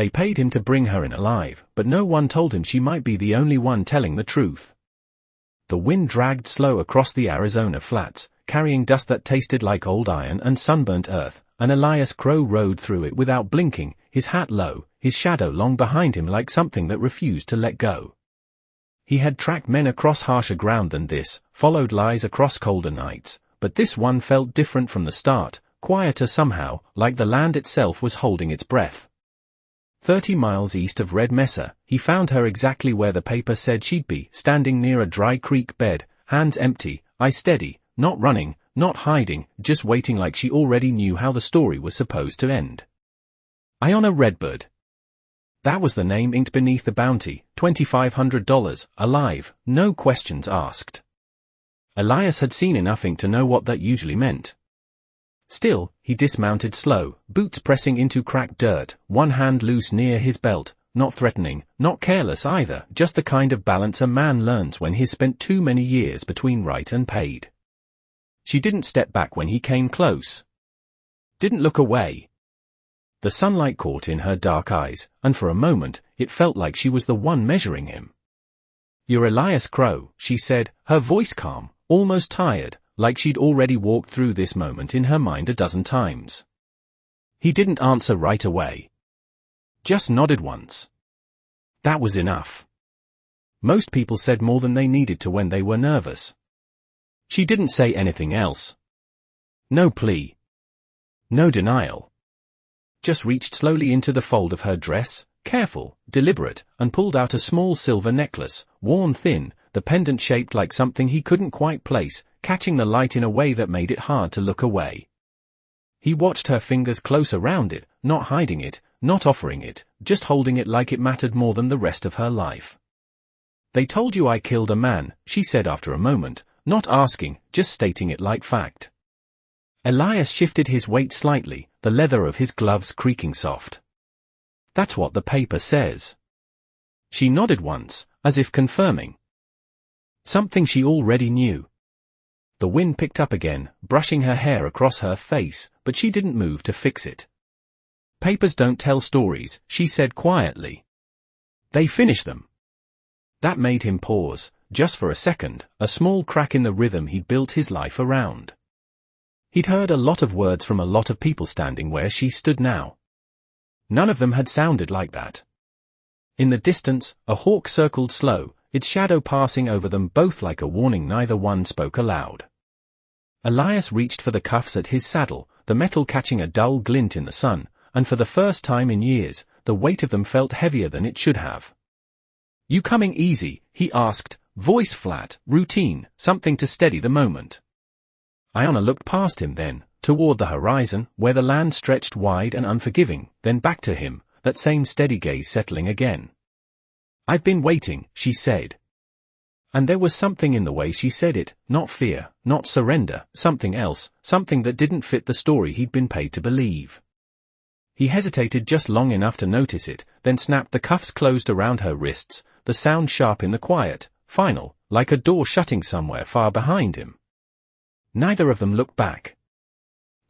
They paid him to bring her in alive, but no one told him she might be the only one telling the truth. The wind dragged slow across the Arizona flats, carrying dust that tasted like old iron and sunburnt earth, and Elias Crow rode through it without blinking, his hat low, his shadow long behind him like something that refused to let go. He had tracked men across harsher ground than this, followed lies across colder nights, but this one felt different from the start, quieter somehow, like the land itself was holding its breath. 30 miles east of Red Mesa, he found her exactly where the paper said she'd be, standing near a dry creek bed, hands empty, eyes steady, not running, not hiding, just waiting like she already knew how the story was supposed to end. Iona Redbird. That was the name inked beneath the bounty, $2,500, alive, no questions asked. Elias had seen enough ink to know what that usually meant. Still, he dismounted slow, boots pressing into cracked dirt, one hand loose near his belt, not threatening, not careless either, just the kind of balance a man learns when he's spent too many years between right and paid. She didn't step back when he came close. Didn't look away. The sunlight caught in her dark eyes, and for a moment, it felt like she was the one measuring him. "You're Elias Crow," she said, her voice calm, almost tired, like she'd already walked through this moment in her mind a dozen times. He didn't answer right away. Just nodded once. That was enough. Most people said more than they needed to when they were nervous. She didn't say anything else. No plea. No denial. Just reached slowly into the fold of her dress, careful, deliberate, and pulled out a small silver necklace, worn thin, the pendant shaped like something he couldn't quite place, catching the light in a way that made it hard to look away. He watched her fingers close around it, not hiding it, not offering it, just holding it like it mattered more than the rest of her life. "They told you I killed a man," she said after a moment, not asking, just stating it like fact. Elias shifted his weight slightly, the leather of his gloves creaking soft. "That's what the paper says." She nodded once, as if confirming. Something she already knew. The wind picked up again, brushing her hair across her face, but she didn't move to fix it. "Papers don't tell stories," she said quietly. "They finish them." That made him pause, just for a second, a small crack in the rhythm he'd built his life around. He'd heard a lot of words from a lot of people standing where she stood now. None of them had sounded like that. In the distance, a hawk circled slow, its shadow passing over them both like a warning neither one spoke aloud. Elias reached for the cuffs at his saddle, the metal catching a dull glint in the sun, and for the first time in years, the weight of them felt heavier than it should have. "You coming easy?" he asked, voice flat, routine, something to steady the moment. Iona looked past him then, toward the horizon, where the land stretched wide and unforgiving, then back to him, that same steady gaze settling again. "I've been waiting," she said. And there was something in the way she said it, not fear, not surrender, something else, something that didn't fit the story he'd been paid to believe. He hesitated just long enough to notice it, then snapped the cuffs closed around her wrists, the sound sharp in the quiet, final, like a door shutting somewhere far behind him. Neither of them looked back.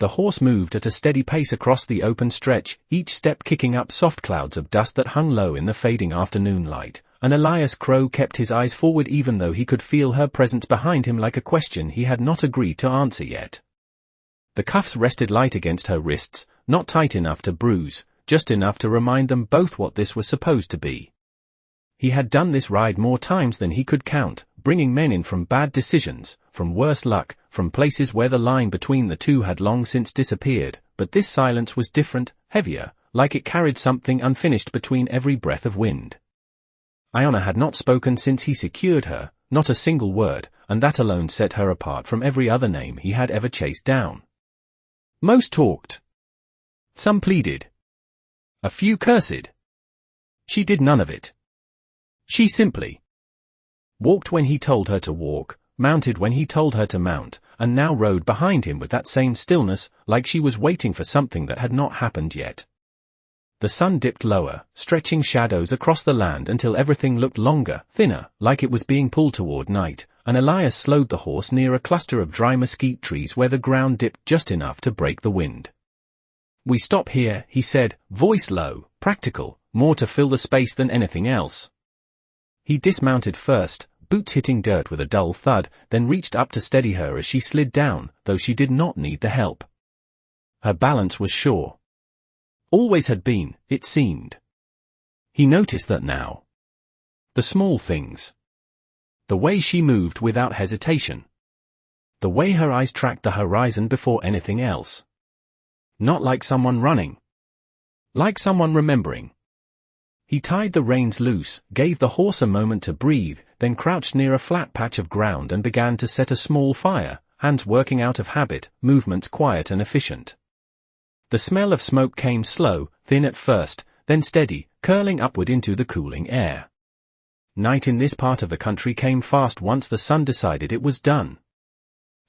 The horse moved at a steady pace across the open stretch, each step kicking up soft clouds of dust that hung low in the fading afternoon light, and Elias Crow kept his eyes forward even though he could feel her presence behind him like a question he had not agreed to answer yet. The cuffs rested light against her wrists, not tight enough to bruise, just enough to remind them both what this was supposed to be. He had done this ride more times than he could count, bringing men in from bad decisions, from worse luck, from places where the line between the two had long since disappeared, but this silence was different, heavier, like it carried something unfinished between every breath of wind. Iona had not spoken since he secured her, not a single word, and that alone set her apart from every other name he had ever chased down. Most talked. Some pleaded. A few cursed. She did none of it. She simply walked when he told her to walk, mounted when he told her to mount, and now rode behind him with that same stillness, like she was waiting for something that had not happened yet. The sun dipped lower, stretching shadows across the land until everything looked longer, thinner, like it was being pulled toward night, and Elias slowed the horse near a cluster of dry mesquite trees where the ground dipped just enough to break the wind. "We stop here," he said, voice low, practical, more to fill the space than anything else. He dismounted first, boots hitting dirt with a dull thud, then reached up to steady her as she slid down, though she did not need the help. Her balance was sure. Always had been, it seemed. He noticed that now. The small things. The way she moved without hesitation. The way her eyes tracked the horizon before anything else. Not like someone running. Like someone remembering. He tied the reins loose, gave the horse a moment to breathe, then crouched near a flat patch of ground and began to set a small fire, hands working out of habit, movements quiet and efficient. The smell of smoke came slow, thin at first, then steady, curling upward into the cooling air. Night in this part of the country came fast once the sun decided it was done.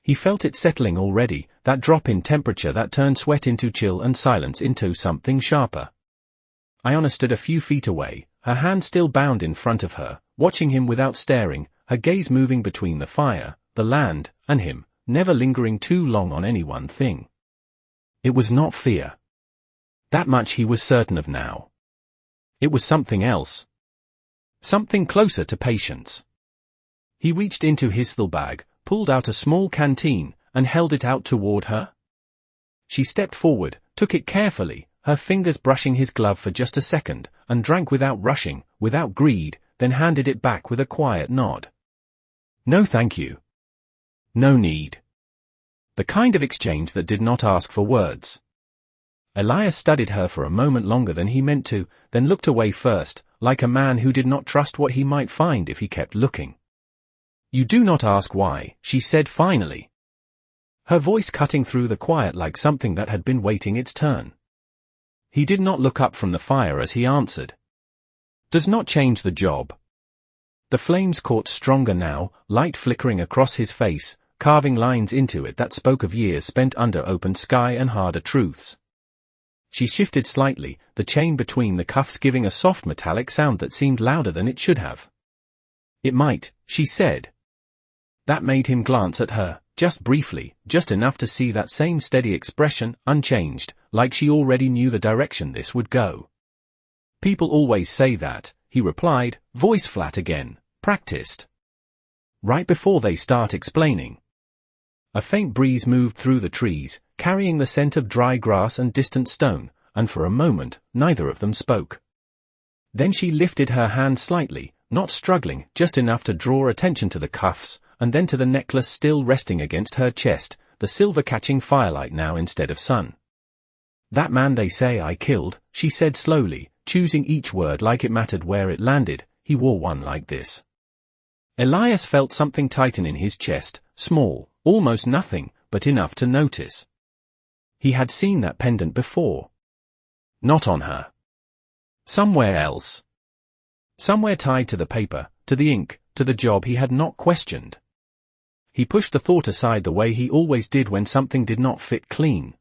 He felt it settling already, that drop in temperature that turned sweat into chill and silence into something sharper. Iona stood a few feet away, her hand still bound in front of her, watching him without staring, her gaze moving between the fire, the land, and him, never lingering too long on any one thing. It was not fear. That much he was certain of now. It was something else. Something closer to patience. He reached into his saddlebag, pulled out a small canteen, and held it out toward her. She stepped forward, took it carefully, her fingers brushing his glove for just a second, and drank without rushing, without greed, then handed it back with a quiet nod. No thank you. No need. The kind of exchange that did not ask for words. Elias studied her for a moment longer than he meant to, then looked away first, like a man who did not trust what he might find if he kept looking. You do not ask why, she said finally. Her voice cutting through the quiet like something that had been waiting its turn. He did not look up from the fire as he answered. Does not change the job. The flames caught stronger now, light flickering across his face, carving lines into it that spoke of years spent under open sky and harder truths. She shifted slightly, the chain between the cuffs giving a soft metallic sound that seemed louder than it should have. It might, she said. That made him glance at her, just briefly, just enough to see that same steady expression, unchanged, like she already knew the direction this would go. People always say that, he replied, voice flat again, practiced. Right before they start explaining. A faint breeze moved through the trees, carrying the scent of dry grass and distant stone, and for a moment, neither of them spoke. Then she lifted her hand slightly, not struggling, just enough to draw attention to the cuffs, and then to the necklace still resting against her chest, the silver catching firelight now instead of sun. That man they say I killed, she said slowly, choosing each word like it mattered where it landed, he wore one like this. Elias felt something tighten in his chest, small, almost nothing, but enough to notice. He had seen that pendant before. Not on her. Somewhere else. Somewhere tied to the paper, to the ink, to the job he had not questioned. He pushed the thought aside the way he always did when something did not fit clean.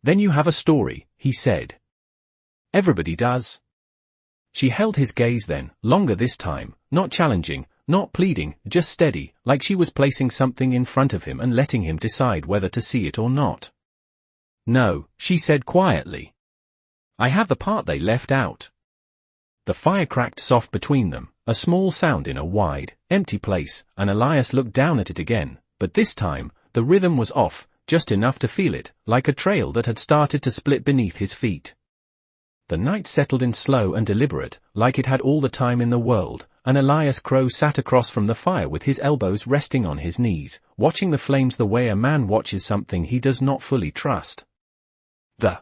Then you have a story, he said. Everybody does. She held his gaze then, longer this time, not challenging, not pleading, just steady, like she was placing something in front of him and letting him decide whether to see it or not. No, she said quietly. I have the part they left out. The fire cracked soft between them, a small sound in a wide, empty place, and Elias looked down at it again, but this time, the rhythm was off, just enough to feel it, like a trail that had started to split beneath his feet. The night settled in slow and deliberate, like it had all the time in the world, and Elias Crow sat across from the fire with his elbows resting on his knees, watching the flames the way a man watches something he does not fully trust. The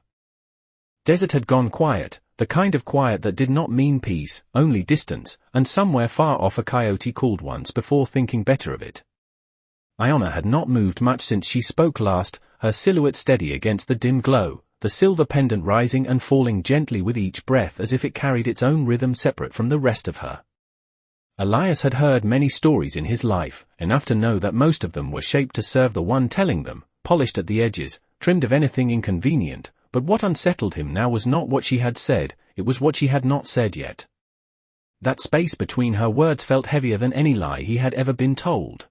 desert had gone quiet, the kind of quiet that did not mean peace, only distance, and somewhere far off a coyote called once before thinking better of it. Iona had not moved much since she spoke last, her silhouette steady against the dim glow, the silver pendant rising and falling gently with each breath as if it carried its own rhythm separate from the rest of her. Elias had heard many stories in his life, enough to know that most of them were shaped to serve the one telling them, polished at the edges, trimmed of anything inconvenient, but what unsettled him now was not what she had said, it was what she had not said yet. That space between her words felt heavier than any lie he had ever been told.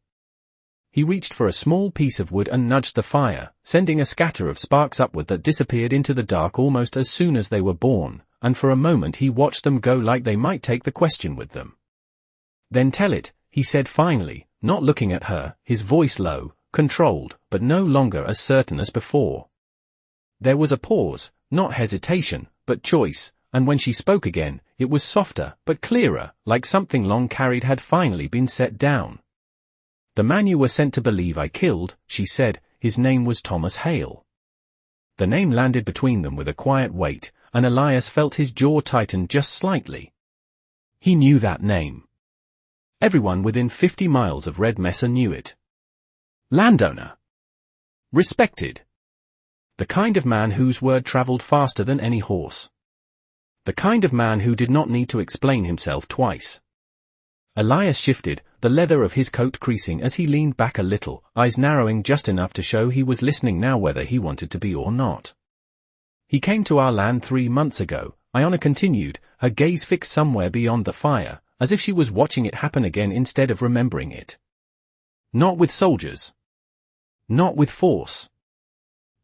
He reached for a small piece of wood and nudged the fire, sending a scatter of sparks upward that disappeared into the dark almost as soon as they were born, and for a moment he watched them go like they might take the question with them. "Then tell it," he said finally, not looking at her, his voice low, controlled, but no longer as certain as before. There was a pause, not hesitation, but choice, and when she spoke again, it was softer, but clearer, like something long carried had finally been set down. "The man you were sent to believe I killed," she said, "his name was Thomas Hale." The name landed between them with a quiet weight, and Elias felt his jaw tighten just slightly. He knew that name. Everyone within 50 miles of Red Mesa knew it. Landowner. Respected. The kind of man whose word traveled faster than any horse. The kind of man who did not need to explain himself twice. Elias shifted, the leather of his coat creasing as he leaned back a little, eyes narrowing just enough to show he was listening now whether he wanted to be or not. "He came to our land 3 months ago," Iona continued, her gaze fixed somewhere beyond the fire, as if she was watching it happen again instead of remembering it. "Not with soldiers. Not with force.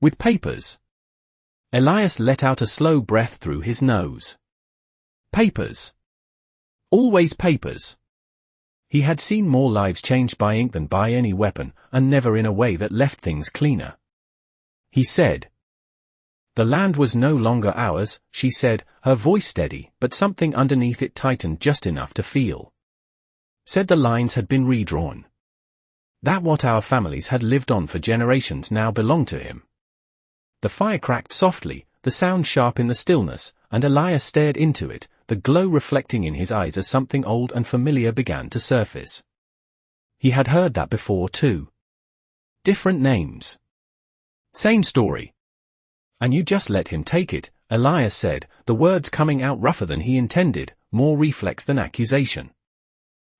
With papers." Elias let out a slow breath through his nose. Papers. Always papers. He had seen more lives changed by ink than by any weapon, and never in a way that left things cleaner. He said. "The land was no longer ours," she said, her voice steady, but something underneath it tightened just enough to feel. Said the lines had been redrawn. That what our families had lived on for generations now belonged to him. The fire cracked softly, the sound sharp in the stillness, and Elias stared into it, the glow reflecting in his eyes as something old and familiar began to surface. He had heard that before too. Different names. Same story. "And you just let him take it," Elias said, the words coming out rougher than he intended, more reflex than accusation.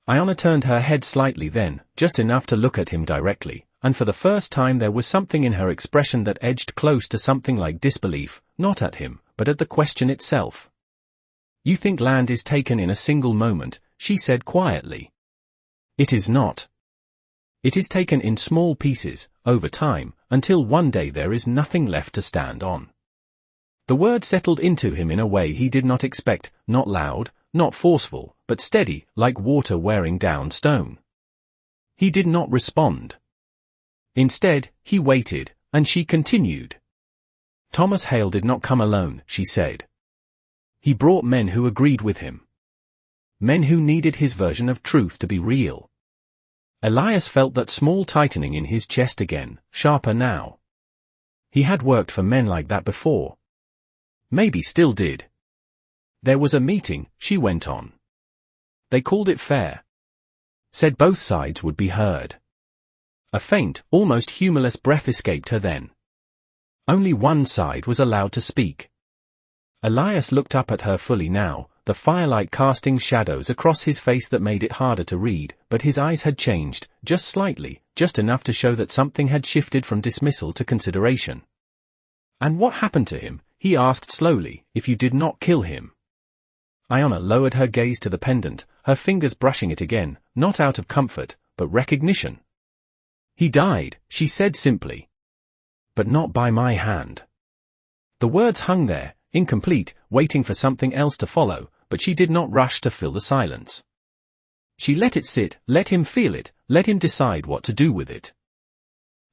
Iona turned her head slightly then, just enough to look at him directly, and for the first time there was something in her expression that edged close to something like disbelief, not at him, but at the question itself. "You think land is taken in a single moment," she said quietly. "It is not. It is taken in small pieces, over time, until one day there is nothing left to stand on." The word settled into him in a way he did not expect, not loud, not forceful, but steady, like water wearing down stone. He did not respond. Instead, he waited, and she continued. "Thomas Hale did not come alone," she said. "He brought men who agreed with him. Men who needed his version of truth to be real." Elias felt that small tightening in his chest again, sharper now. He had worked for men like that before. Maybe still did. "There was a meeting," she went on. "They called it fair. Said both sides would be heard." A faint, almost humorless breath escaped her then. Only one side was allowed to speak. Elias looked up at her fully now, the firelight casting shadows across his face that made it harder to read, but his eyes had changed, just slightly, just enough to show that something had shifted from dismissal to consideration. "And what happened to him?" he asked slowly, "if you did not kill him?" Iona lowered her gaze to the pendant, her fingers brushing it again, not out of comfort, but recognition. "He died," she said simply. "But not by my hand." The words hung there, incomplete, waiting for something else to follow, but she did not rush to fill the silence. She let it sit, let him feel it, let him decide what to do with it.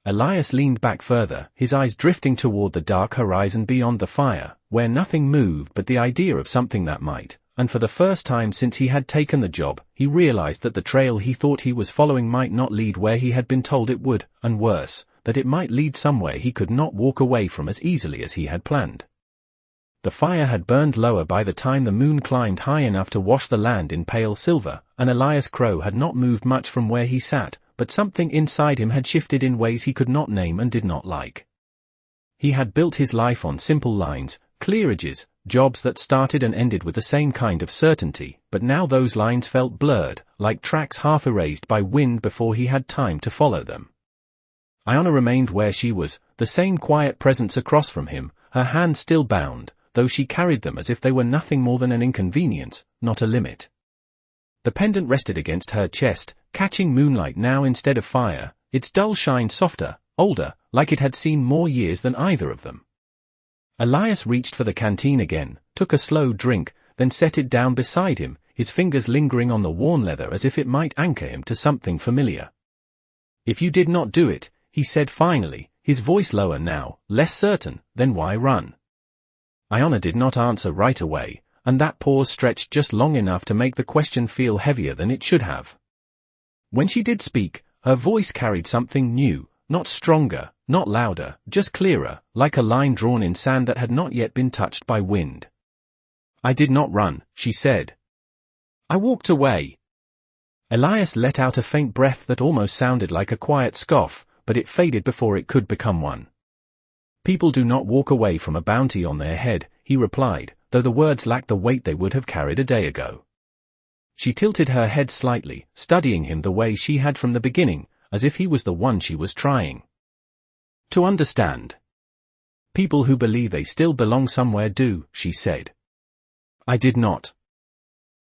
Elias leaned back further, his eyes drifting toward the dark horizon beyond the fire, where nothing moved but the idea of something that might, and for the first time since he had taken the job, he realized that the trail he thought he was following might not lead where he had been told it would, and worse, that it might lead somewhere he could not walk away from as easily as he had planned. The fire had burned lower by the time the moon climbed high enough to wash the land in pale silver, and Elias Crow had not moved much from where he sat, but something inside him had shifted in ways he could not name and did not like. He had built his life on simple lines, clear edges, jobs that started and ended with the same kind of certainty, but now those lines felt blurred, like tracks half erased by wind before he had time to follow them. Iona remained where she was, the same quiet presence across from him, her hands still bound, though she carried them as if they were nothing more than an inconvenience, not a limit. The pendant rested against her chest, catching moonlight now instead of fire, its dull shine softer, older, like it had seen more years than either of them. Elias reached for the canteen again, took a slow drink, then set it down beside him, his fingers lingering on the worn leather as if it might anchor him to something familiar. "If you did not do it," he said finally, his voice lower now, less certain, "then why run?" Iona did not answer right away, and that pause stretched just long enough to make the question feel heavier than it should have. When she did speak, her voice carried something new, not stronger, not louder, just clearer, like a line drawn in sand that had not yet been touched by wind. "I did not run," she said. "I walked away." Elias let out a faint breath that almost sounded like a quiet scoff, but it faded before it could become one. "People do not walk away from a bounty on their head," he replied, though the words lacked the weight they would have carried a day ago. She tilted her head slightly, studying him the way she had from the beginning, as if he was the one she was trying to understand. "People who believe they still belong somewhere do," she said. "I did not."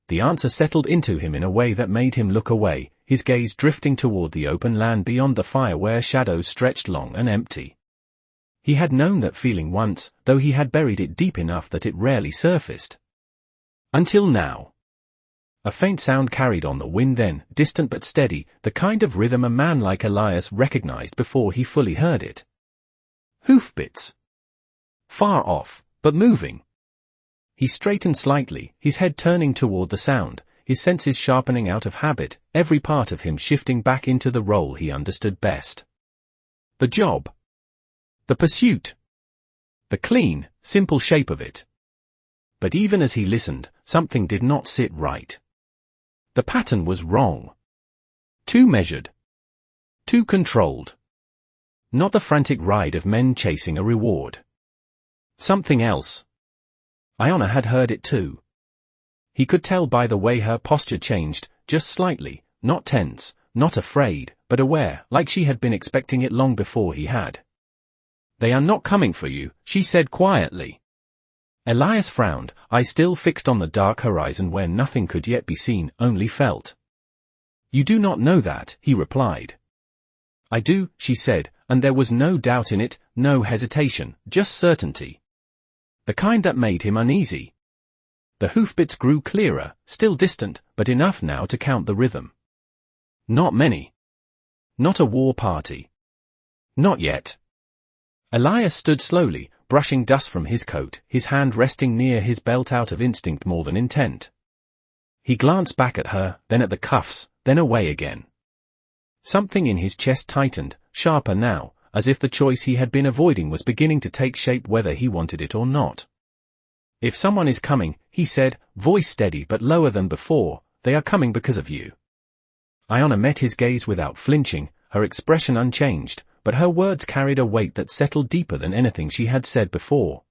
The answer settled into him in a way that made him look away, his gaze drifting toward the open land beyond the fire where shadows stretched long and empty. He had known that feeling once, though he had buried it deep enough that it rarely surfaced. Until now. A faint sound carried on the wind then, distant but steady, the kind of rhythm a man like Elias recognized before he fully heard it. Hoofbeats. Far off, but moving. He straightened slightly, his head turning toward the sound, his senses sharpening out of habit, every part of him shifting back into the role he understood best. The job. The pursuit. The clean, simple shape of it. But even as he listened, something did not sit right. The pattern was wrong. Too measured. Too controlled. Not the frantic ride of men chasing a reward. Something else. Iona had heard it too. He could tell by the way her posture changed, just slightly, not tense, not afraid, but aware, like she had been expecting it long before he had. "They are not coming for you," she said quietly. Elias frowned, eyes still fixed on the dark horizon where nothing could yet be seen, only felt. "You do not know that," he replied. "I do," she said, and there was no doubt in it, no hesitation, just certainty. The kind that made him uneasy. The hoofbeats grew clearer, still distant, but enough now to count the rhythm. Not many. Not a war party. Not yet. Elias stood slowly, brushing dust from his coat, his hand resting near his belt out of instinct more than intent. He glanced back at her, then at the cuffs, then away again. Something in his chest tightened, sharper now, as if the choice he had been avoiding was beginning to take shape whether he wanted it or not. "If someone is coming," he said, voice steady but lower than before, "they are coming because of you." Iona met his gaze without flinching, her expression unchanged, but her words carried a weight that settled deeper than anything she had said before.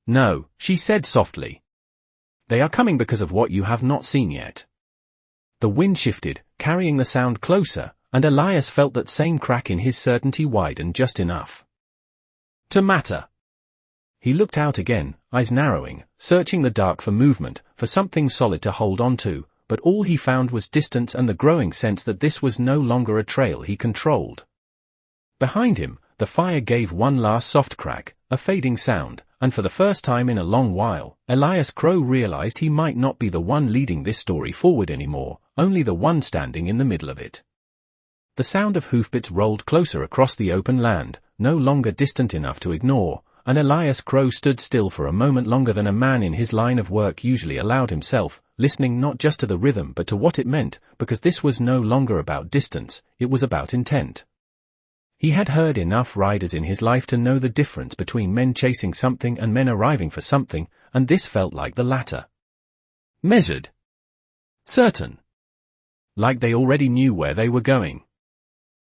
"No," she said softly. "They are coming because of what you have not seen yet." The wind shifted, carrying the sound closer, and Elias felt that same crack in his certainty widen just enough to matter. He looked out again, eyes narrowing, searching the dark for movement, for something solid to hold on to, but all he found was distance and the growing sense that this was no longer a trail he controlled. Behind him, the fire gave one last soft crack, a fading sound, and for the first time in a long while, Elias Crow realized he might not be the one leading this story forward anymore, only the one standing in the middle of it. The sound of hoofbeats rolled closer across the open land, no longer distant enough to ignore, and Elias Crow stood still for a moment longer than a man in his line of work usually allowed himself, listening not just to the rhythm but to what it meant, because this was no longer about distance, it was about intent. He had heard enough riders in his life to know the difference between men chasing something and men arriving for something, and this felt like the latter. Measured. Certain. Like they already knew where they were going.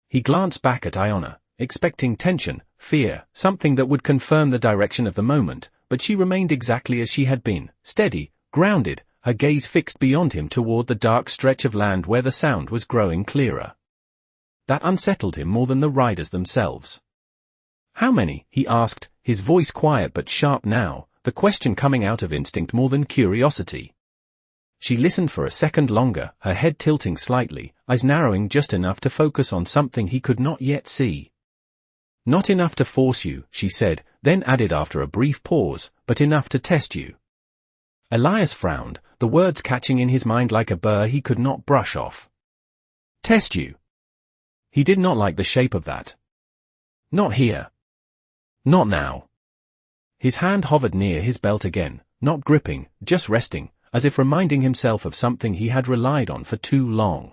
He glanced back at Iona, expecting tension, fear, something that would confirm the direction of the moment, but she remained exactly as she had been, steady, grounded, her gaze fixed beyond him toward the dark stretch of land where the sound was growing clearer. That unsettled him more than the riders themselves. "How many?" he asked, his voice quiet but sharp now, the question coming out of instinct more than curiosity. She listened for a second longer, her head tilting slightly, eyes narrowing just enough to focus on something he could not yet see. "Not enough to force you," she said, then added after a brief pause, but enough to test you. Elias frowned, the words catching in his mind like a burr he could not brush off. Test you. He did not like the shape of that. Not here. Not now. His hand hovered near his belt again, not gripping, just resting, as if reminding himself of something he had relied on for too long.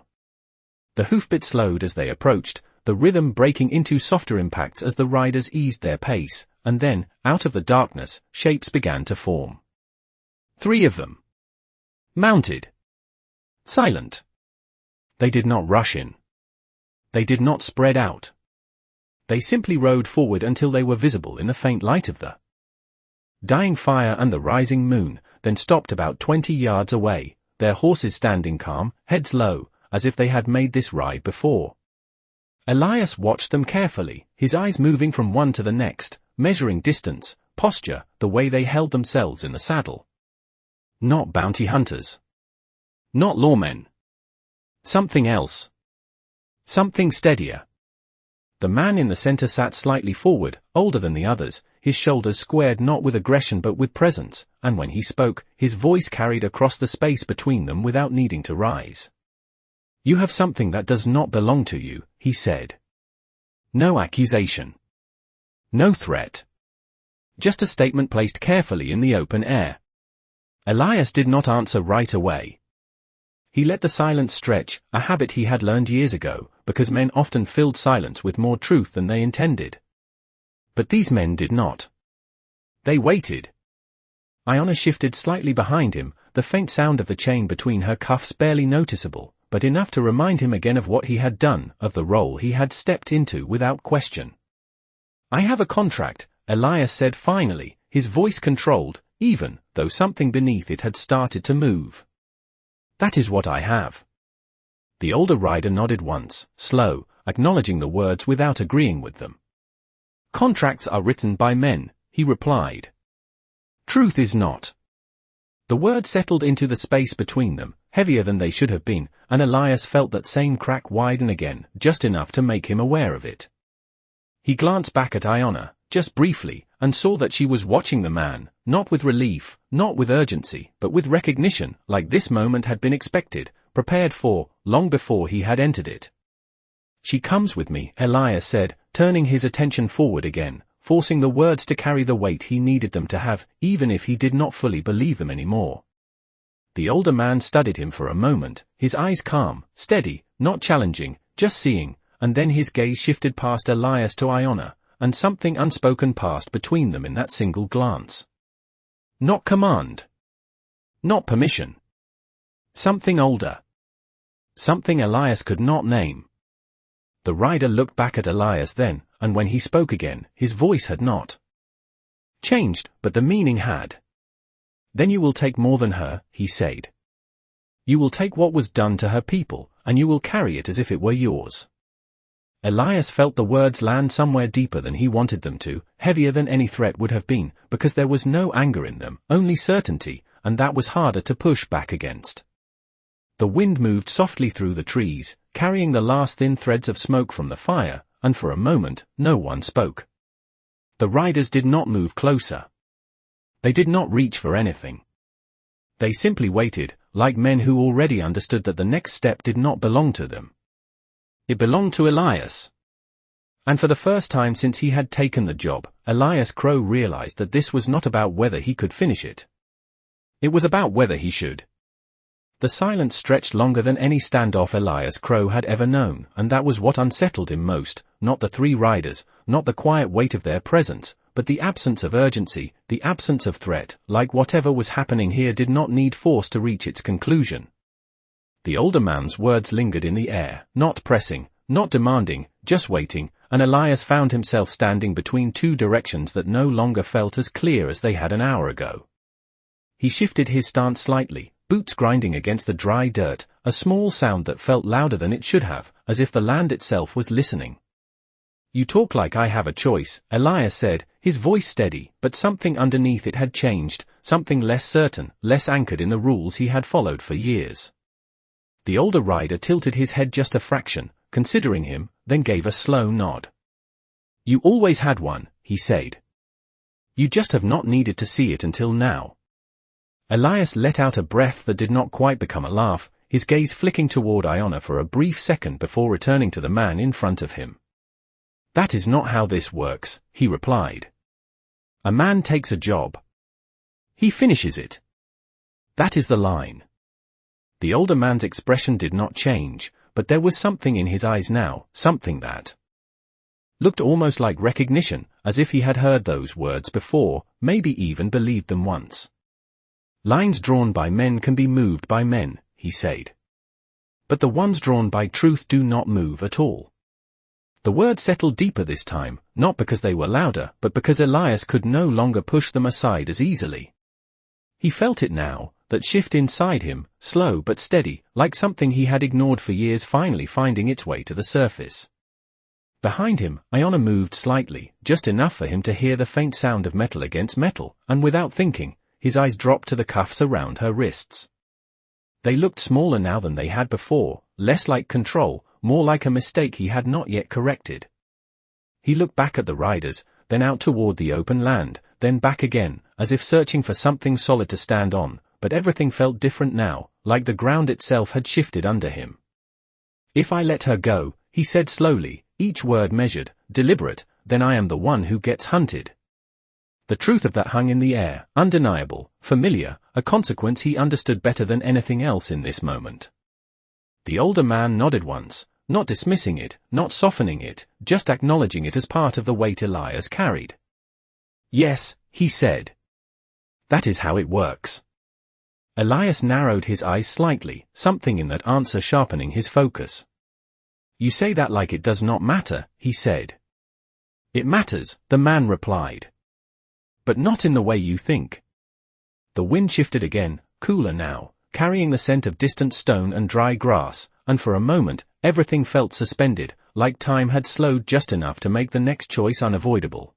The hoofbeat slowed as they approached, the rhythm breaking into softer impacts as the riders eased their pace, and then, out of the darkness, shapes began to form. 3 of them. Mounted. Silent. They did not rush in. They did not spread out. They simply rode forward until they were visible in the faint light of the dying fire and the rising moon, then stopped about 20 yards away, their horses standing calm, heads low, as if they had made this ride before. Elias watched them carefully, his eyes moving from one to the next, measuring distance, posture, the way they held themselves in the saddle. Not bounty hunters. Not lawmen. Something else. Something steadier. The man in the center sat slightly forward, older than the others, his shoulders squared not with aggression but with presence, and when he spoke, his voice carried across the space between them without needing to rise. You have something that does not belong to you, he said. No accusation. No threat. Just a statement placed carefully in the open air. Elias did not answer right away. He let the silence stretch, a habit he had learned years ago, because men often filled silence with more truth than they intended. But these men did not. They waited. Iona shifted slightly behind him, the faint sound of the chain between her cuffs barely noticeable, but enough to remind him again of what he had done, of the role he had stepped into without question. I have a contract, Elias said finally, his voice controlled, even though something beneath it had started to move. That is what I have. The older rider nodded once, slow, acknowledging the words without agreeing with them. Contracts are written by men, he replied. Truth is not. The words settled into the space between them, heavier than they should have been, and Elias felt that same crack widen again, just enough to make him aware of it. He glanced back at Iona, just briefly, and saw that she was watching the man, not with relief, not with urgency, but with recognition, like this moment had been expected, prepared for, long before he had entered it. She comes with me, Elias said, turning his attention forward again, forcing the words to carry the weight he needed them to have, even if he did not fully believe them anymore. The older man studied him for a moment, his eyes calm, steady, not challenging, just seeing, and then his gaze shifted past Elias to Iona, and something unspoken passed between them in that single glance. Not command. Not permission. Something older. Something Elias could not name. The rider looked back at Elias then, and when he spoke again, his voice had not changed, but the meaning had. Then you will take more than her, he said. You will take what was done to her people, and you will carry it as if it were yours. Elias felt the words land somewhere deeper than he wanted them to, heavier than any threat would have been, because there was no anger in them, only certainty, and that was harder to push back against. The wind moved softly through the trees, carrying the last thin threads of smoke from the fire, and for a moment, no one spoke. The riders did not move closer. They did not reach for anything. They simply waited, like men who already understood that the next step did not belong to them. It belonged to Elias. And for the first time since he had taken the job, Elias Crow realized that this was not about whether he could finish it. It was about whether he should. The silence stretched longer than any standoff Elias Crow had ever known, and that was what unsettled him most, not the 3 riders, not the quiet weight of their presence, but the absence of urgency, the absence of threat, like whatever was happening here did not need force to reach its conclusion. The older man's words lingered in the air, not pressing, not demanding, just waiting, and Elias found himself standing between 2 directions that no longer felt as clear as they had an hour ago. He shifted his stance slightly, boots grinding against the dry dirt, a small sound that felt louder than it should have, as if the land itself was listening. You talk like I have a choice, Elias said, his voice steady, but something underneath it had changed, something less certain, less anchored in the rules he had followed for years. The older rider tilted his head just a fraction, considering him, then gave a slow nod. You always had one, he said. You just have not needed to see it until now. Elias let out a breath that did not quite become a laugh, his gaze flicking toward Iona for a brief second before returning to the man in front of him. That is not how this works, he replied. A man takes a job. He finishes it. That is the line. The older man's expression did not change, but there was something in his eyes now, something that looked almost like recognition, as if he had heard those words before, maybe even believed them once. Lines drawn by men can be moved by men, he said. But the ones drawn by truth do not move at all. The words settled deeper this time, not because they were louder, but because Elias could no longer push them aside as easily. He felt it now, that shift inside him, slow but steady, like something he had ignored for years finally finding its way to the surface. Behind him, Iona moved slightly, just enough for him to hear the faint sound of metal against metal, and without thinking, his eyes dropped to the cuffs around her wrists. They looked smaller now than they had before, less like control, more like a mistake he had not yet corrected. He looked back at the riders, then out toward the open land, then back again, as if searching for something solid to stand on, but everything felt different now, like the ground itself had shifted under him. If I let her go, he said slowly, each word measured, deliberate, then I am the one who gets hunted. The truth of that hung in the air, undeniable, familiar, a consequence he understood better than anything else in this moment. The older man nodded once, not dismissing it, not softening it, just acknowledging it as part of the weight Elias carried. Yes, he said. That is how it works. Elias narrowed his eyes slightly, something in that answer sharpening his focus. You say that like it does not matter, he said. It matters, the man replied. But not in the way you think. The wind shifted again, cooler now, carrying the scent of distant stone and dry grass, and for a moment, everything felt suspended, like time had slowed just enough to make the next choice unavoidable.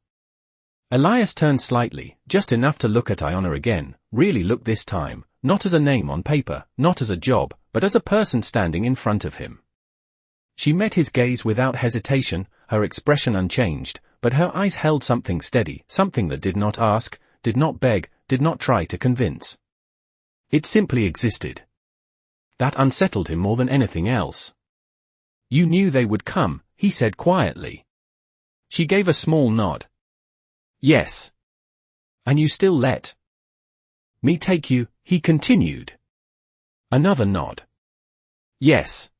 Elias turned slightly, just enough to look at Iona again, really look this time, not as a name on paper, not as a job, but as a person standing in front of him. She met his gaze without hesitation, her expression unchanged, but her eyes held something steady, something that did not ask, did not beg, did not try to convince. It simply existed. That unsettled him more than anything else. You knew they would come, he said quietly. She gave a small nod. Yes. And you still let me take you, he continued. Another nod. Yes.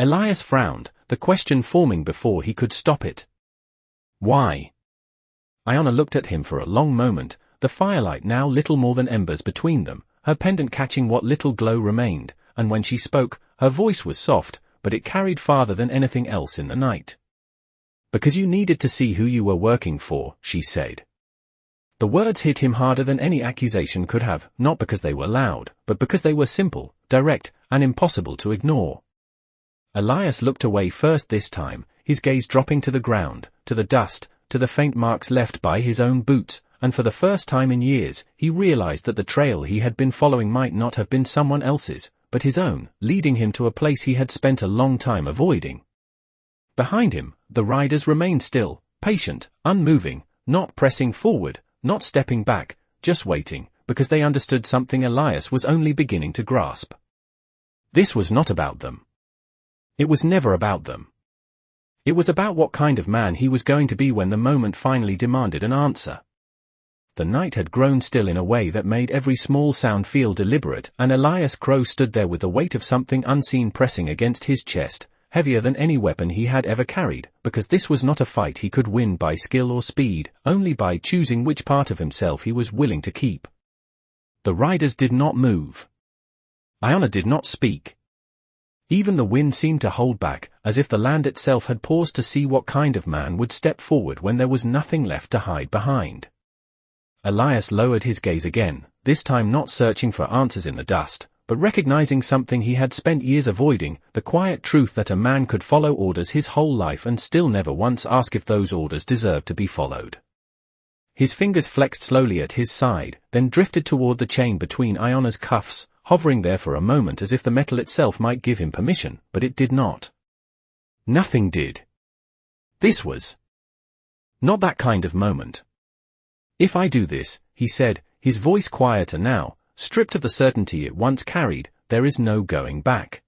Elias frowned, the question forming before he could stop it. Why? Iona looked at him for a long moment, the firelight now little more than embers between them, her pendant catching what little glow remained, and when she spoke, her voice was soft, but it carried farther than anything else in the night. Because you needed to see who you were working for, she said. The words hit him harder than any accusation could have, not because they were loud, but because they were simple, direct, and impossible to ignore. Elias looked away first this time, his gaze dropping to the ground, to the dust, to the faint marks left by his own boots, and for the first time in years, he realized that the trail he had been following might not have been someone else's, but his own, leading him to a place he had spent a long time avoiding. Behind him, the riders remained still, patient, unmoving, not pressing forward, not stepping back, just waiting, because they understood something Elias was only beginning to grasp. This was not about them. It was never about them. It was about what kind of man he was going to be when the moment finally demanded an answer. The night had grown still in a way that made every small sound feel deliberate, and Elias Crow stood there with the weight of something unseen pressing against his chest, heavier than any weapon he had ever carried, because this was not a fight he could win by skill or speed, only by choosing which part of himself he was willing to keep. The riders did not move. Iona did not speak. Even the wind seemed to hold back, as if the land itself had paused to see what kind of man would step forward when there was nothing left to hide behind. Elias lowered his gaze again, this time not searching for answers in the dust, but recognizing something he had spent years avoiding, the quiet truth that a man could follow orders his whole life and still never once ask if those orders deserved to be followed. His fingers flexed slowly at his side, then drifted toward the chain between Iona's cuffs, hovering there for a moment as if the metal itself might give him permission, but it did not. Nothing did. This was not that kind of moment. If I do this, he said, his voice quieter now, stripped of the certainty it once carried, there is no going back.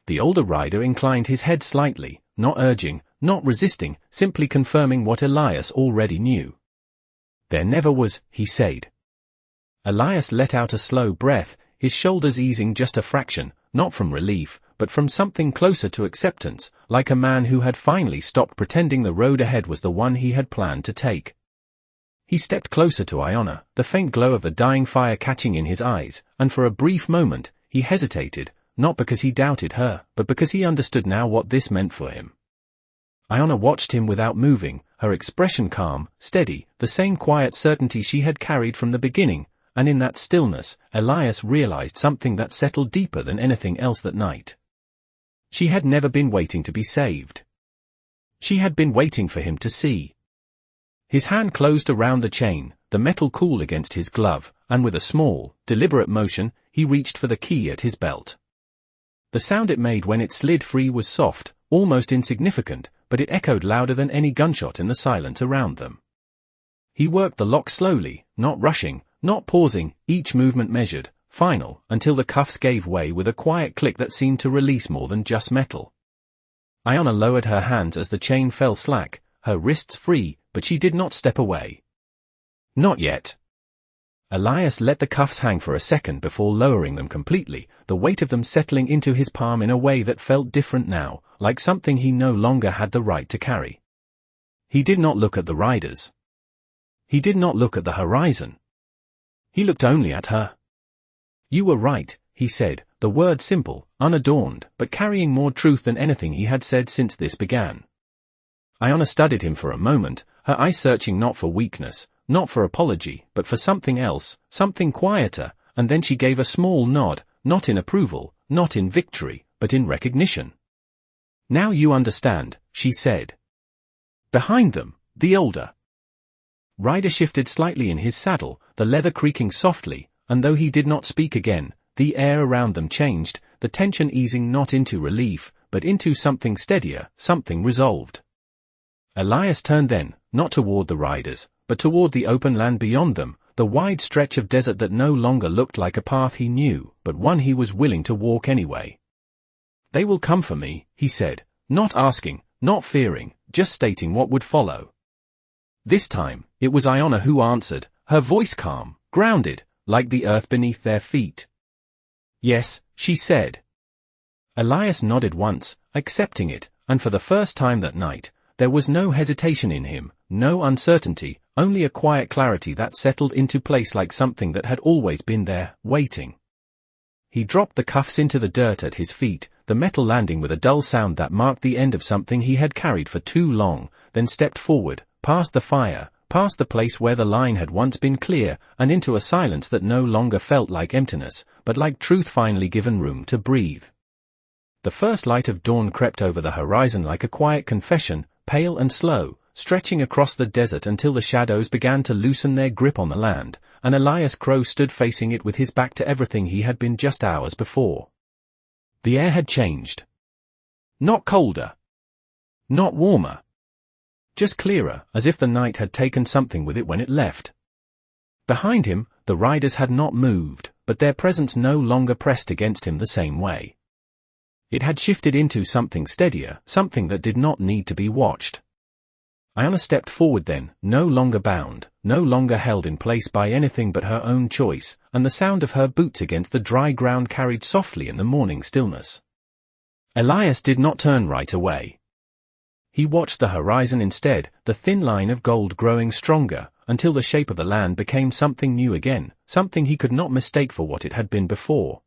The older rider inclined his head slightly, not urging, not resisting, simply confirming what Elias already knew. There never was, he said. Elias let out a slow breath, his shoulders easing just a fraction, not from relief, but from something closer to acceptance, like a man who had finally stopped pretending the road ahead was the one he had planned to take. He stepped closer to Iona, the faint glow of the dying fire catching in his eyes, and for a brief moment, he hesitated, not because he doubted her, but because he understood now what this meant for him. Iona watched him without moving, her expression calm, steady, the same quiet certainty she had carried from the beginning, and in that stillness, Elias realized something that settled deeper than anything else that night. She had never been waiting to be saved. She had been waiting for him to see. His hand closed around the chain, the metal cool against his glove, and with a small, deliberate motion, he reached for the key at his belt. The sound it made when it slid free was soft, almost insignificant, but it echoed louder than any gunshot in the silence around them. He worked the lock slowly, not rushing, not pausing, each movement measured, final, until the cuffs gave way with a quiet click that seemed to release more than just metal. Iona lowered her hands as the chain fell slack, her wrists free, but she did not step away. Not yet. Elias let the cuffs hang for a second before lowering them completely, the weight of them settling into his palm in a way that felt different now, like something he no longer had the right to carry. He did not look at the riders. He did not look at the horizon. He looked only at her. You were right, he said, the word simple, unadorned, but carrying more truth than anything he had said since this began. Iona studied him for a moment, her eyes searching not for weakness, not for apology, but for something else, something quieter, and then she gave a small nod, not in approval, not in victory, but in recognition. Now you understand, she said. Behind them, the older rider shifted slightly in his saddle, the leather creaking softly, and though he did not speak again, the air around them changed, the tension easing not into relief, but into something steadier, something resolved. Elias turned then, not toward the riders, but toward the open land beyond them, the wide stretch of desert that no longer looked like a path he knew, but one he was willing to walk anyway. They will come for me, he said, not asking, not fearing, just stating what would follow. This time, it was Iona who answered, her voice calm, grounded, like the earth beneath their feet. Yes, she said. Elias nodded once, accepting it, and for the first time that night, there was no hesitation in him, no uncertainty, only a quiet clarity that settled into place like something that had always been there, waiting. He dropped the cuffs into the dirt at his feet, the metal landing with a dull sound that marked the end of something he had carried for too long, then stepped forward, past the fire, past the place where the line had once been clear, and into a silence that no longer felt like emptiness, but like truth finally given room to breathe. The first light of dawn crept over the horizon like a quiet confession, pale and slow, stretching across the desert until the shadows began to loosen their grip on the land, and Elias Crow stood facing it with his back to everything he had been just hours before. The air had changed. Not colder. Not warmer. Just clearer, as if the night had taken something with it when it left. Behind him, the riders had not moved, but their presence no longer pressed against him the same way. It had shifted into something steadier, something that did not need to be watched. Iona stepped forward then, no longer bound, no longer held in place by anything but her own choice, and the sound of her boots against the dry ground carried softly in the morning stillness. Elias did not turn right away. He watched the horizon instead, the thin line of gold growing stronger, until the shape of the land became something new again, something he could not mistake for what it had been before.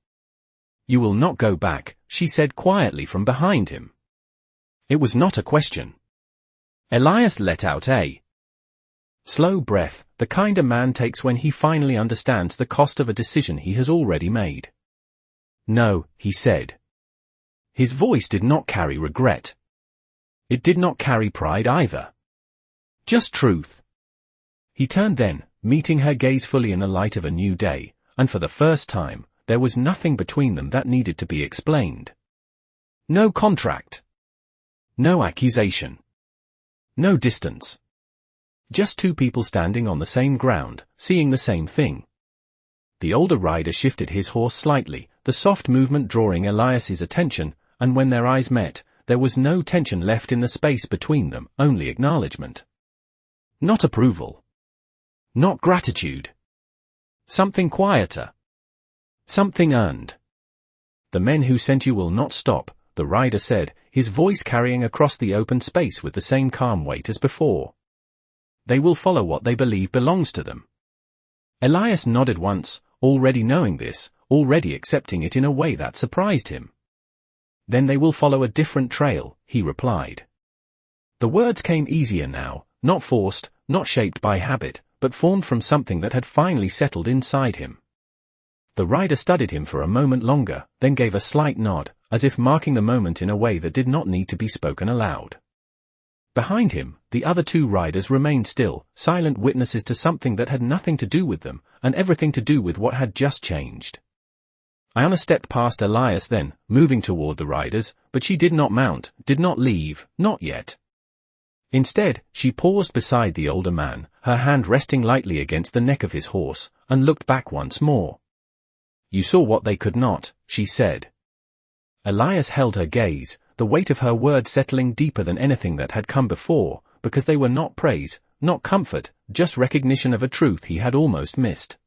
You will not go back, she said quietly from behind him. It was not a question. Elias let out a slow breath, the kind a man takes when he finally understands the cost of a decision he has already made. No, he said. His voice did not carry regret. It did not carry pride either. Just truth. He turned then, meeting her gaze fully in the light of a new day, and for the first time, there was nothing between them that needed to be explained. No contract. No accusation. No distance. Just two people standing on the same ground, seeing the same thing. The older rider shifted his horse slightly, the soft movement drawing Elias's attention, and when their eyes met, there was no tension left in the space between them, only acknowledgement. Not approval. Not gratitude. Something quieter. Something earned. "The men who sent you will not stop," the rider said, his voice carrying across the open space with the same calm weight as before. "They will follow what they believe belongs to them." Elias nodded once, already knowing this, already accepting it in a way that surprised him. "Then they will follow a different trail," he replied. The words came easier now, not forced, not shaped by habit, but formed from something that had finally settled inside him. The rider studied him for a moment longer, then gave a slight nod, as if marking the moment in a way that did not need to be spoken aloud. Behind him, the other two riders remained still, silent witnesses to something that had nothing to do with them, and everything to do with what had just changed. Iona stepped past Elias then, moving toward the riders, but she did not mount, did not leave, not yet. Instead, she paused beside the older man, her hand resting lightly against the neck of his horse, and looked back once more. "You saw what they could not," she said. Elias held her gaze, the weight of her words settling deeper than anything that had come before, because they were not praise, not comfort, just recognition of a truth he had almost missed.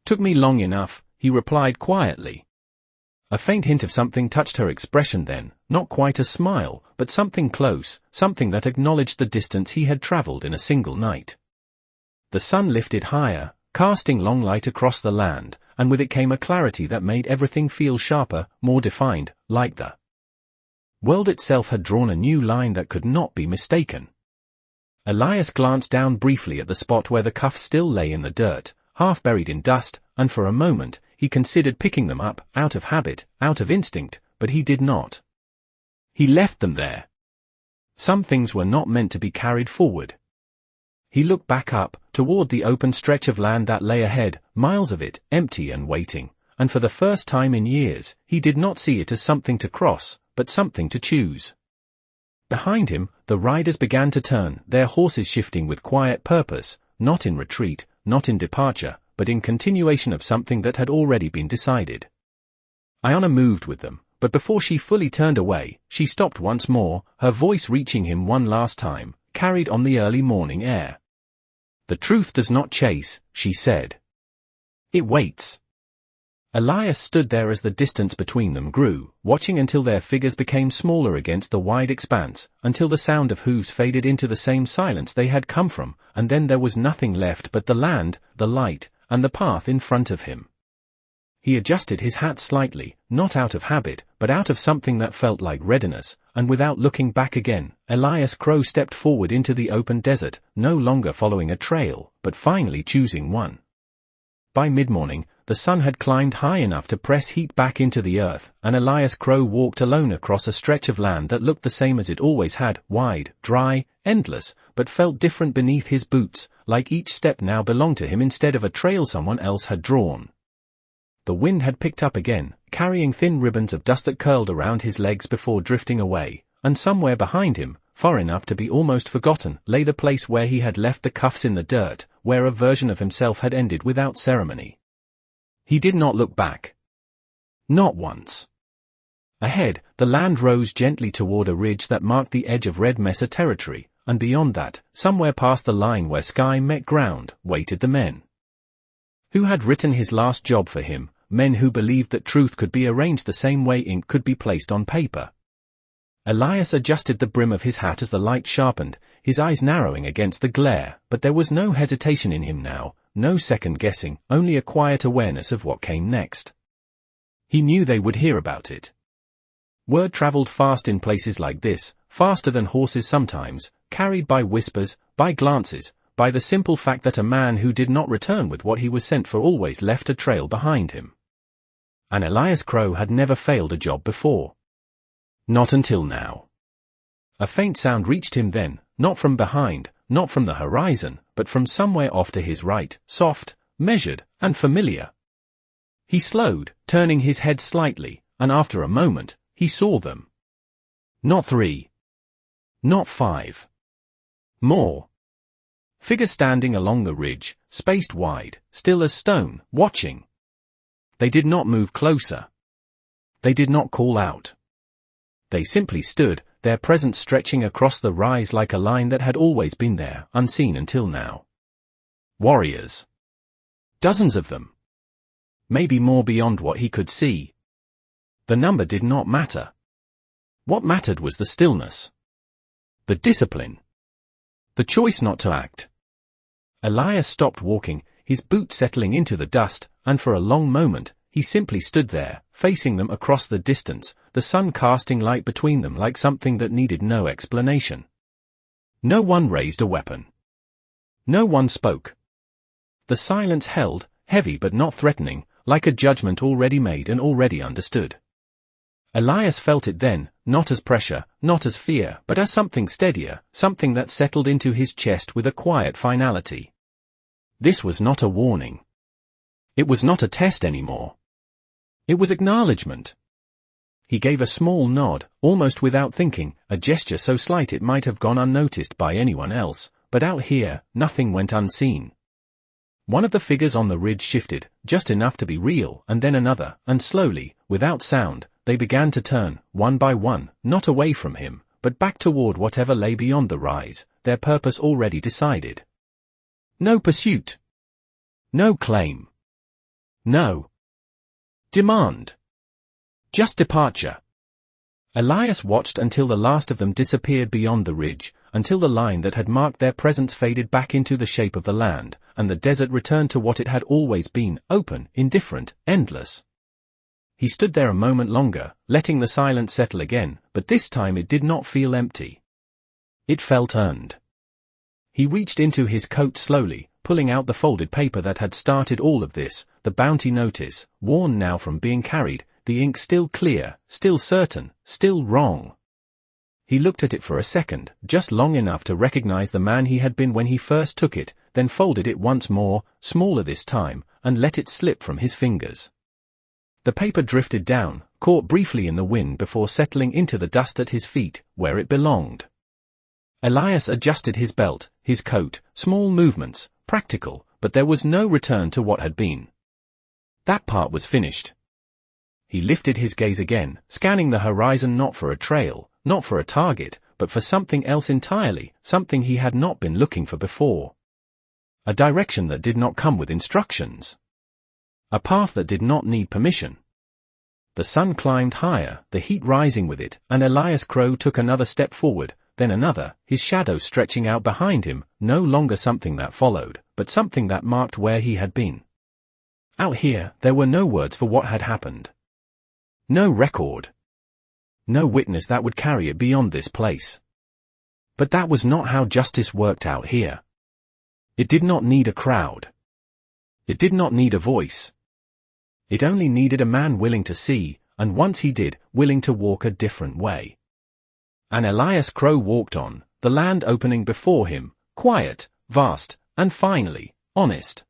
"Took me long enough," he replied quietly. A faint hint of something touched her expression then, not quite a smile, but something close, something that acknowledged the distance he had traveled in a single night. The sun lifted higher, casting long light across the land, and with it came a clarity that made everything feel sharper, more defined, like the world itself had drawn a new line that could not be mistaken. Elias glanced down briefly at the spot where the cuffs still lay in the dirt, half buried in dust, and for a moment, he considered picking them up, out of habit, out of instinct, but he did not. He left them there. Some things were not meant to be carried forward. He looked back up, toward the open stretch of land that lay ahead, miles of it, empty and waiting, and for the first time in years, he did not see it as something to cross, but something to choose. Behind him, the riders began to turn, their horses shifting with quiet purpose, not in retreat, not in departure, but in continuation of something that had already been decided. Iona moved with them, but before she fully turned away, she stopped once more, her voice reaching him one last time, carried on the early morning air. "The truth does not chase," she said. "It waits." Elias stood there as the distance between them grew, watching until their figures became smaller against the wide expanse, until the sound of hooves faded into the same silence they had come from, and then there was nothing left but the land, the light, and the path in front of him. He adjusted his hat slightly, not out of habit, but out of something that felt like readiness, and without looking back again, Elias Crow stepped forward into the open desert, no longer following a trail, but finally choosing one. By mid-morning, the sun had climbed high enough to press heat back into the earth, and Elias Crow walked alone across a stretch of land that looked the same as it always had, wide, dry, endless, but felt different beneath his boots, like each step now belonged to him instead of a trail someone else had drawn. The wind had picked up again, carrying thin ribbons of dust that curled around his legs before drifting away, and somewhere behind him, far enough to be almost forgotten, lay the place where he had left the cuffs in the dirt, where a version of himself had ended without ceremony. He did not look back. Not once. Ahead, the land rose gently toward a ridge that marked the edge of Red Mesa territory, and beyond that, somewhere past the line where sky met ground, waited the men who had written his last job for him, men who believed that truth could be arranged the same way ink could be placed on paper. Elias adjusted the brim of his hat as the light sharpened, his eyes narrowing against the glare, but there was no hesitation in him now, no second guessing, only a quiet awareness of what came next. He knew they would hear about it. Word traveled fast in places like this, faster than horses sometimes, carried by whispers, by glances, by the simple fact that a man who did not return with what he was sent for always left a trail behind him. And Elias Crow had never failed a job before. Not until now. A faint sound reached him then, not from behind, not from the horizon, but from somewhere off to his right, soft, measured, and familiar. He slowed, turning his head slightly, and after a moment, he saw them. Not 3. Not 5. More. figure standing along the ridge, spaced wide, still as stone, watching. They did not move closer. They did not call out. They simply stood, their presence stretching across the rise like a line that had always been there, unseen until now. Warriors. Dozens of them. Maybe more beyond what he could see. The number did not matter. What mattered was the stillness. The discipline. The choice not to act. Elias stopped walking, his boots settling into the dust, and for a long moment, he simply stood there, facing them across the distance, the sun casting light between them like something that needed no explanation. No one raised a weapon. No one spoke. The silence held, heavy but not threatening, like a judgment already made and already understood. Elias felt it then, not as pressure, not as fear, but as something steadier, something that settled into his chest with a quiet finality. This was not a warning. It was not a test anymore. It was acknowledgement. He gave a small nod, almost without thinking, a gesture so slight it might have gone unnoticed by anyone else, but out here, nothing went unseen. One of the figures on the ridge shifted, just enough to be real, and then another, and slowly, without sound, they began to turn, one by one, not away from him, but back toward whatever lay beyond the rise, their purpose already decided. No pursuit. No claim. No demand. Just departure. Elias watched until the last of them disappeared beyond the ridge, until the line that had marked their presence faded back into the shape of the land, and the desert returned to what it had always been, open, indifferent, endless. He stood there a moment longer, letting the silence settle again, but this time it did not feel empty. It felt earned. He reached into his coat slowly, pulling out the folded paper that had started all of this, the bounty notice, worn now from being carried, the ink still clear, still certain, still wrong. He looked at it for a second, just long enough to recognize the man he had been when he first took it, then folded it once more, smaller this time, and let it slip from his fingers. The paper drifted down, caught briefly in the wind before settling into the dust at his feet, where it belonged. Elias adjusted his belt, his coat, small movements, practical, but there was no return to what had been. That part was finished. He lifted his gaze again, scanning the horizon not for a trail, not for a target, but for something else entirely, something he had not been looking for before. A direction that did not come with instructions. A path that did not need permission. The sun climbed higher, the heat rising with it, and Elias Crow took another step forward, then another, his shadow stretching out behind him, no longer something that followed, but something that marked where he had been. Out here, there were no words for what had happened. No record. No witness that would carry it beyond this place. But that was not how justice worked out here. It did not need a crowd. It did not need a voice. It only needed a man willing to see, and once he did, willing to walk a different way. And Elias Crow walked on, the land opening before him, quiet, vast, and finally, honest.